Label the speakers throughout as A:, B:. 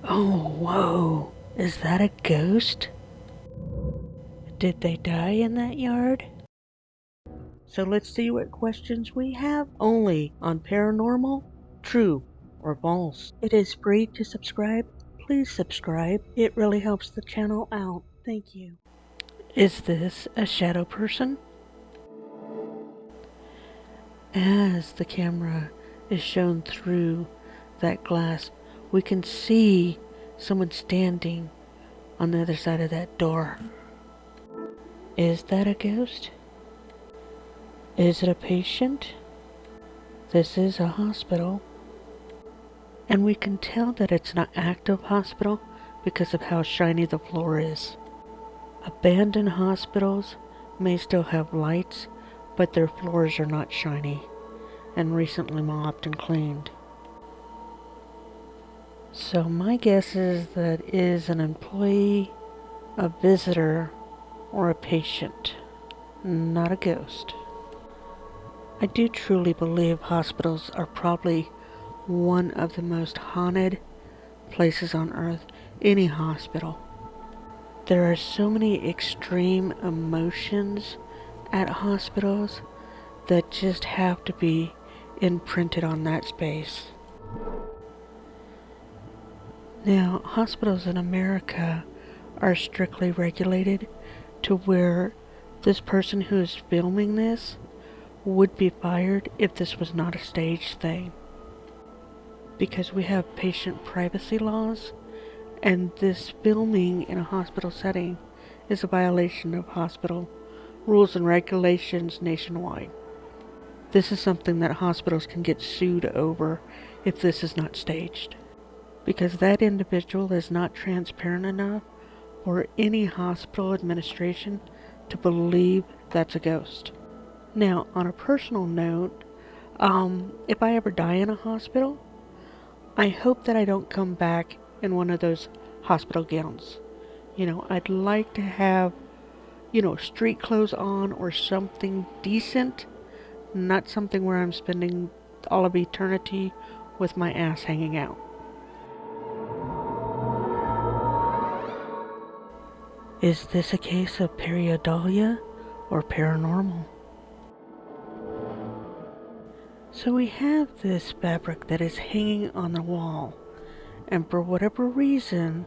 A: Oh, whoa. Is that a ghost? Did they die in that yard? So let's see what questions we have only on Paranormal, True or False. It is free to subscribe. Please subscribe. It really helps the channel out. Thank you. Is this a shadow person? As the camera is shown through that glass, we can see someone standing on the other side of that door. Is that a ghost? Is it a patient? This is a hospital. And we can tell that it's an active hospital because of how shiny the floor is. Abandoned hospitals may still have lights, but their floors are not shiny and recently mopped and cleaned. So my guess is that it is an employee, a visitor, or a patient, not a ghost. I do truly believe hospitals are probably one of the most haunted places on earth, any hospital. There are so many extreme emotions at hospitals that just have to be imprinted on that space. Now, hospitals in America are strictly regulated to where this person who is filming this would be fired if this was not a staged thing. Because we have patient privacy laws, and this filming in a hospital setting is a violation of hospital rules and regulations nationwide. This is something that hospitals can get sued over if this is not staged, because that individual is not transparent enough for any hospital administration to believe that's a ghost. Now, on a personal note, if I ever die in a hospital, I hope that I don't come back in one of those hospital gowns. I'd like to have, street clothes on or something decent, not something where I'm spending all of eternity with my ass hanging out. Is this a case of pareidolia or paranormal? So we have this fabric that is hanging on the wall, and for whatever reason,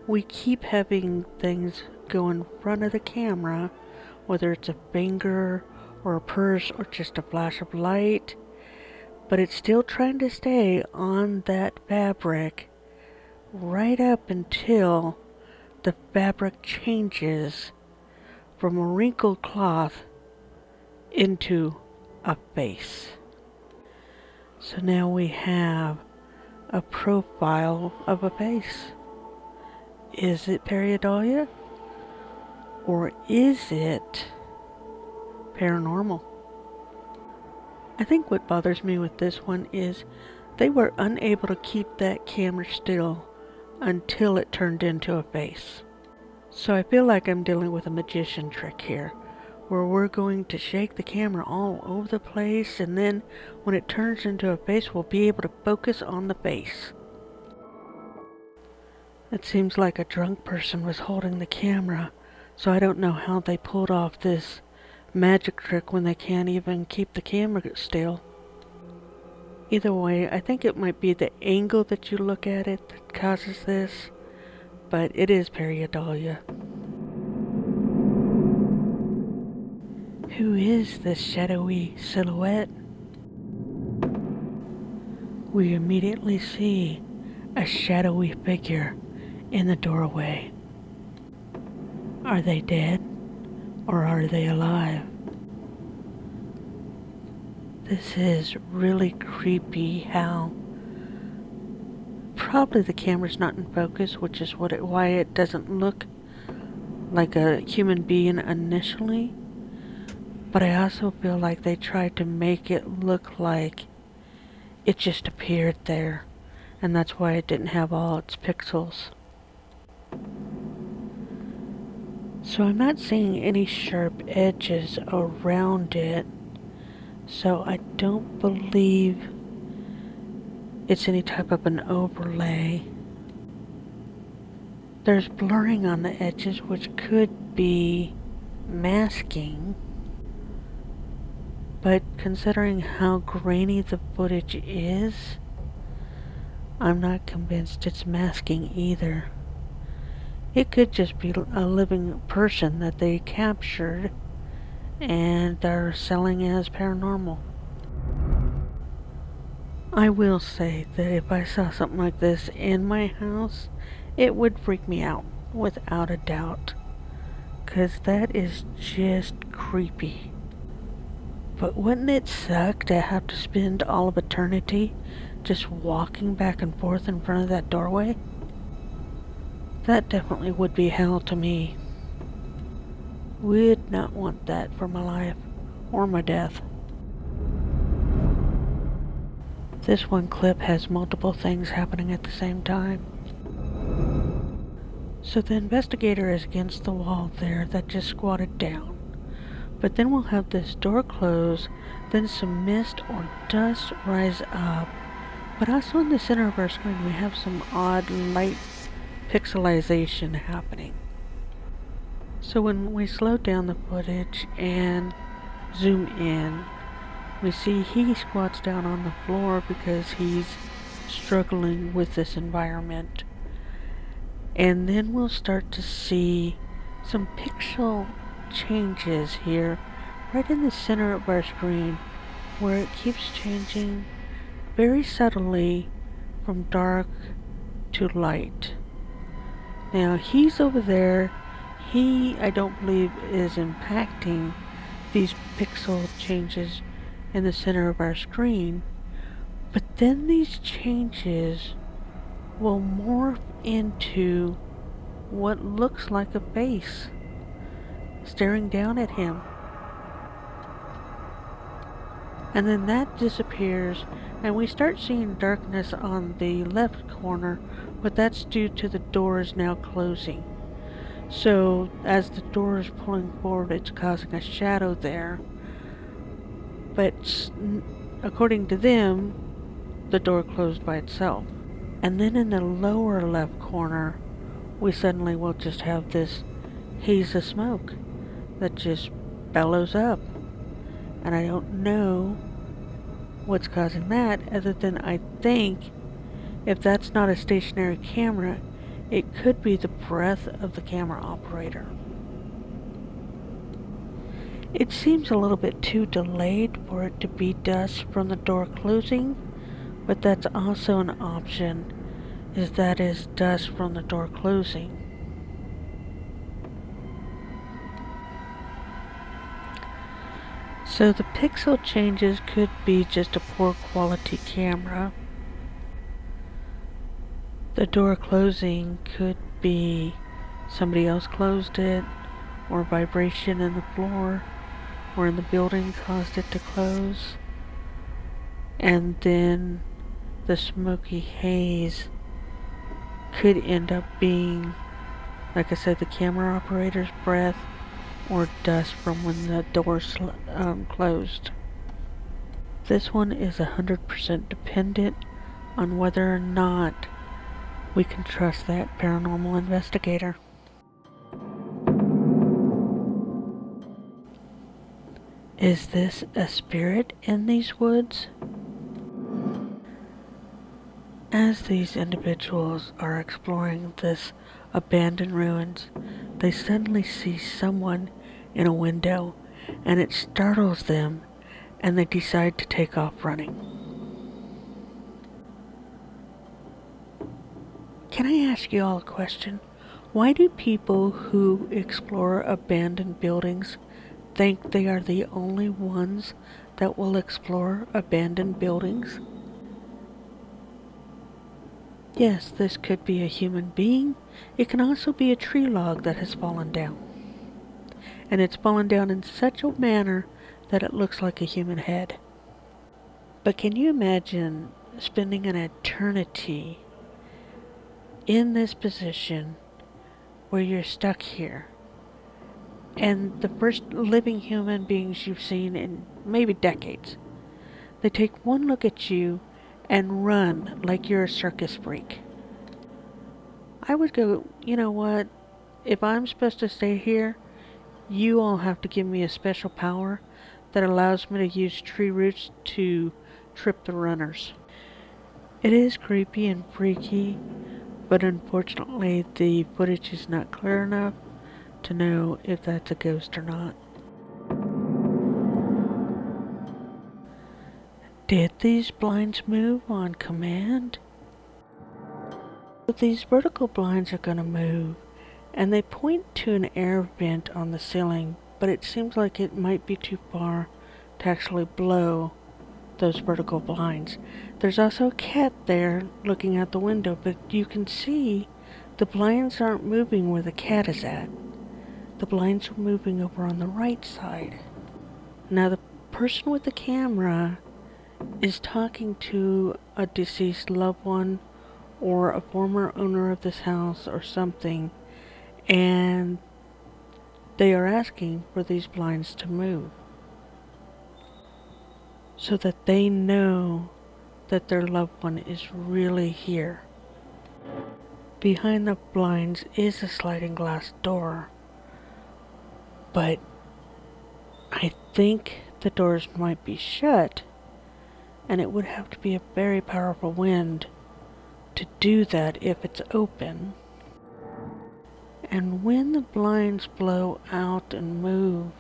A: we keep having things go in front of the camera, whether it's a finger or a purse or just a flash of light, but it's still trying to stay on that fabric right up until the fabric changes from a wrinkled cloth into a face. So now we have a profile of a face. Is it pareidolia? Or is it paranormal? I think what bothers me with this one is they were unable to keep that camera still until it turned into a face. So I feel like I'm dealing with a magician trick here, where we're going to shake the camera all over the place, and then when it turns into a face, we'll be able to focus on the face. It seems like a drunk person was holding the camera, so I don't know how they pulled off this magic trick when they can't even keep the camera still. Either way, I think it might be the angle that you look at it that causes this, but it is pareidolia. Who is this shadowy silhouette? We immediately see a shadowy figure in the doorway. Are they dead or are they alive? This is really creepy how probably the camera's not in focus, which is why it doesn't look like a human being initially. But I also feel like they tried to make it look like it just appeared there, and that's why it didn't have all its pixels. So I'm not seeing any sharp edges around it, so I don't believe it's any type of an overlay. There's blurring on the edges, which could be masking, but considering how grainy the footage is, I'm not convinced it's masking either. It could just be a living person that they captured and are selling as paranormal. I will say that if I saw something like this in my house, it would freak me out, without a doubt. 'Cause that is just creepy. But wouldn't it suck to have to spend all of eternity just walking back and forth in front of that doorway? That definitely would be hell to me. Would not want that for my life, or my death. This one clip has multiple things happening at the same time. So the investigator is against the wall there that just squatted down. But then we'll have this door close, then some mist or dust rise up. But also in the center of our screen we have some odd light pixelization happening. So when we slow down the footage and zoom in, we see he squats down on the floor because he's struggling with this environment. And then we'll start to see some pixel changes here right in the center of our screen, where it keeps changing very subtly from dark to light. Now he's over there. He, I don't believe, is impacting these pixel changes in the center of our screen, but then these changes will morph into what looks like a face staring down at him. And then that disappears, and we start seeing darkness on the left corner, but that's due to the doors now closing. So as the door is pulling forward, it's causing a shadow there. But according to them, the door closed by itself. And then in the lower left corner, we suddenly will just have this haze of smoke that just bellows up. And I don't know what's causing that, other than I think if that's not a stationary camera, it could be the breath of the camera operator. It seems a little bit too delayed for it to be dust from the door closing, but that's also an option, is that is dust from the door closing. So the pixel changes could be just a poor quality camera. The door closing could be somebody else closed it, or vibration in the floor or in the building caused it to close. And then the smoky haze could end up being, like I said, the camera operator's breath or dust from when the doors closed. This one is 100% dependent on whether or not we can trust that paranormal investigator. Is this a spirit in these woods? As these individuals are exploring this abandoned ruins, they suddenly see someone in a window, and it startles them, and they decide to take off running. Can I ask you all a question? Why do people who explore abandoned buildings think they are the only ones that will explore abandoned buildings? Yes, this could be a human being. It can also be a tree log that has fallen down. And it's fallen down in such a manner that it looks like a human head. But can you imagine spending an eternity in this position where you're stuck here, and the first living human beings you've seen in maybe decades, they take one look at you and run like you're a circus freak? I would go, you know what? If I'm supposed to stay here, you all have to give me a special power that allows me to use tree roots to trip the runners. It is creepy and freaky, but unfortunately the footage is not clear enough to know if that's a ghost or not. Did these blinds move on command? These vertical blinds are gonna move, and they point to an air vent on the ceiling, but it seems like it might be too far to actually blow those vertical blinds. There's also a cat there looking out the window, but you can see the blinds aren't moving where the cat is at. The blinds are moving over on the right side. Now the person with the camera is talking to a deceased loved one or a former owner of this house or something, and they are asking for these blinds to move so that they know that their loved one is really here. Behind the blinds is a sliding glass door, but I think the doors might be shut, and it would have to be a very powerful wind to do that if it's open. And when the blinds blow out and move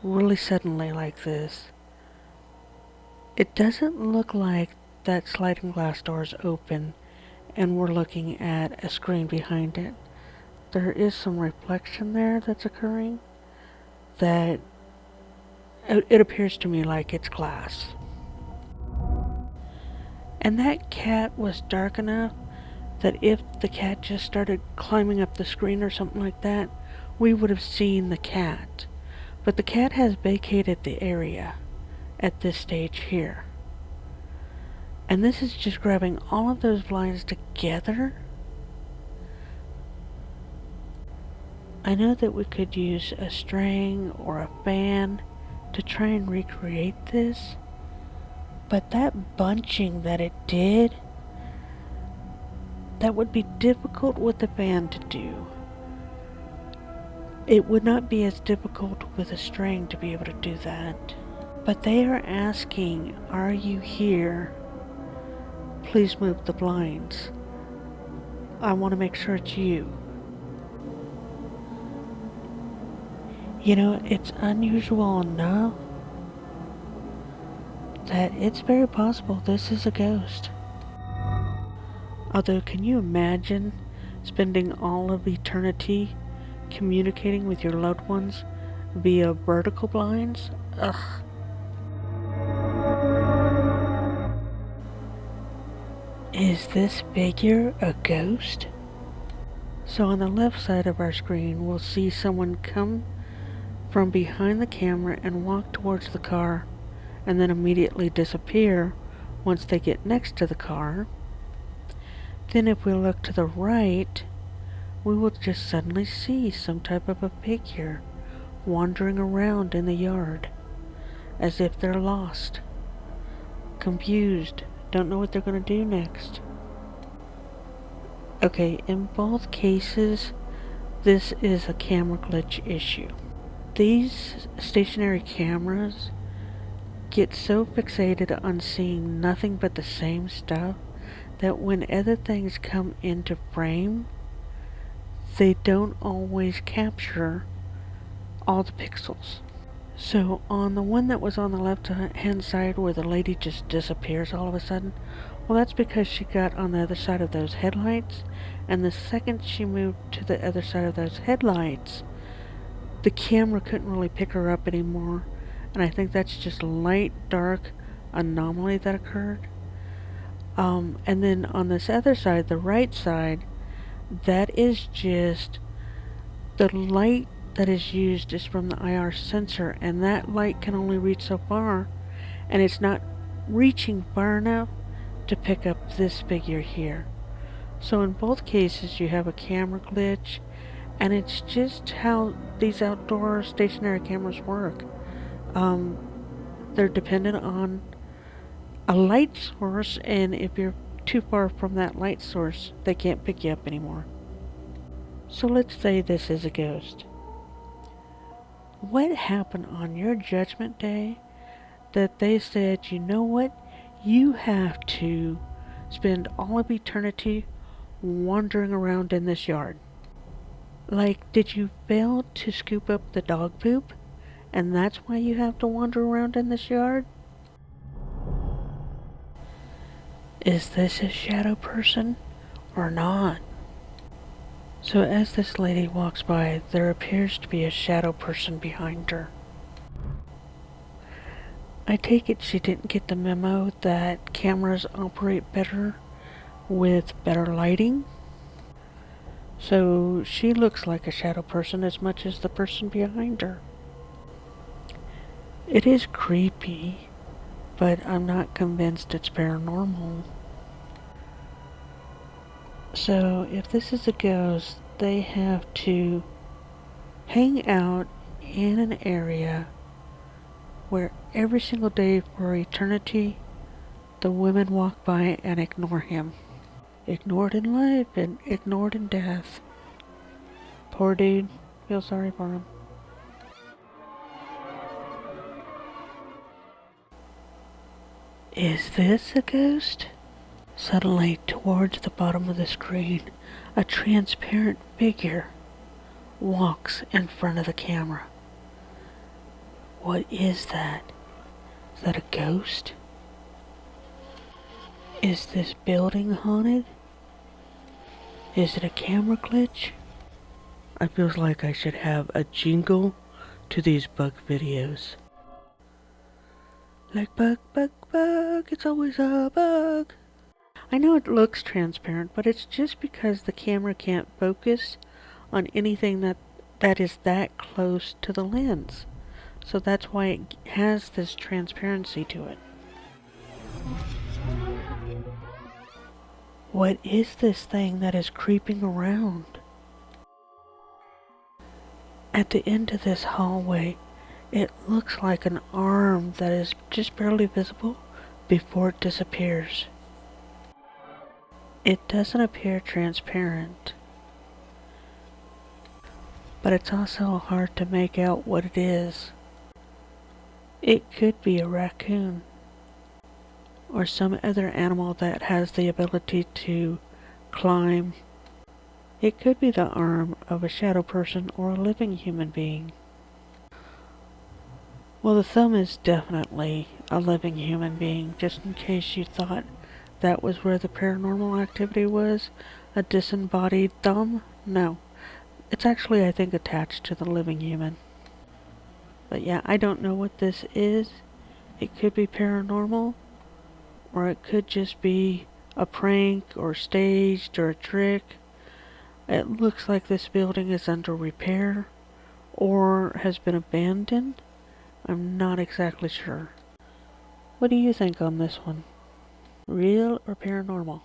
A: really suddenly like this, it doesn't look like that sliding glass door is open and we're looking at a screen behind it. There is some reflection there that's occurring that it appears to me like it's glass. And that cat was dark enough that if the cat just started climbing up the screen or something like that, we would have seen the cat. But the cat has vacated the area at this stage here. And this is just grabbing all of those blinds together. I know that we could use a string or a fan to try and recreate this, but that bunching that it did, that would be difficult with the fan to do. It would not be as difficult with a string to be able to do that. But they are asking, are you here? Please move the blinds. I want to make sure it's you. You know, it's unusual enough that it's very possible this is a ghost. Although, can you imagine spending all of eternity communicating with your loved ones via vertical blinds? Ugh. Is this figure a ghost? So on the left side of our screen, we'll see someone come from behind the camera and walk towards the car, and then immediately disappear once they get next to the car. Then if we look to the right, we will just suddenly see some type of a figure wandering around in the yard, as if they're lost, confused, don't know what they're going to do next. Okay, in both cases, this is a camera glitch issue. These stationary cameras get so fixated on seeing nothing but the same stuff that when other things come into frame, they don't always capture all the pixels. So on the one that was on the left hand side where the lady just disappears all of a sudden, well, that's because she got on the other side of those headlights, and the second she moved to the other side of those headlights, the camera couldn't really pick her up anymore, and I think that's just a light dark anomaly that occurred. And then on this other side, the right side, that is just the light that is used is from the IR sensor, and that light can only reach so far, and it's not reaching far enough to pick up this figure here. So in both cases you have a camera glitch, and it's just how these outdoor stationary cameras work. They're dependent on a light source, and if you're too far from that light source, they can't pick you up anymore. So let's say this is a ghost. What happened on your judgment day that they said, you know what, you have to spend all of eternity wandering around in this yard? Like, did you fail to scoop up the dog poop, and that's why you have to wander around in this yard? Is this a shadow person or not? So as this lady walks by, there appears to be a shadow person behind her. I take it she didn't get the memo that cameras operate better with better lighting. So she looks like a shadow person as much as the person behind her. It is creepy, but I'm not convinced it's paranormal. So if this is a ghost, they have to hang out in an area where every single day for eternity, the women walk by and ignore him. Ignored in life and ignored in death. Poor dude. Feel sorry for him. Is this a ghost? Suddenly, towards the bottom of the screen, a transparent figure walks in front of the camera. What is that? Is that a ghost? Is this building haunted? Is it a camera glitch? I feel like I should have a jingle to these bug videos. Like bug, bug, bug, it's always a bug. I know it looks transparent, but it's just because the camera can't focus on anything that is that close to the lens. So that's why it has this transparency to it. What is this thing that is creeping around? At the end of this hallway, it looks like an arm that is just barely visible before it disappears. It doesn't appear transparent, but it's also hard to make out what it is. It could be a raccoon or some other animal that has the ability to climb. It could be the arm of a shadow person or a living human being. Well, the thumb is definitely a living human being, just in case you thought that was where the paranormal activity was, a disembodied thumb. No, it's actually, I think, attached to the living human. But yeah, I don't know what this is. It could be paranormal, or it could just be a prank or staged or a trick. It looks like this building is under repair or has been abandoned. I'm not exactly sure. What do you think on this one? Real or paranormal?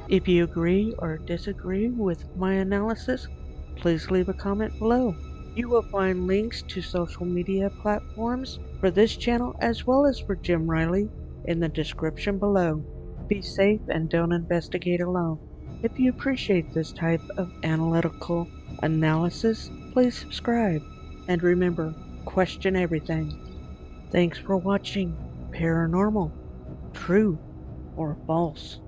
A: If you agree or disagree with my analysis, please leave a comment below. You will find links to social media platforms for this channel as well as for Jim Riley in the description below. Be safe and don't investigate alone. If you appreciate this type of analytical analysis, please subscribe. And remember, question everything. Thanks for watching Paranormal, True or False.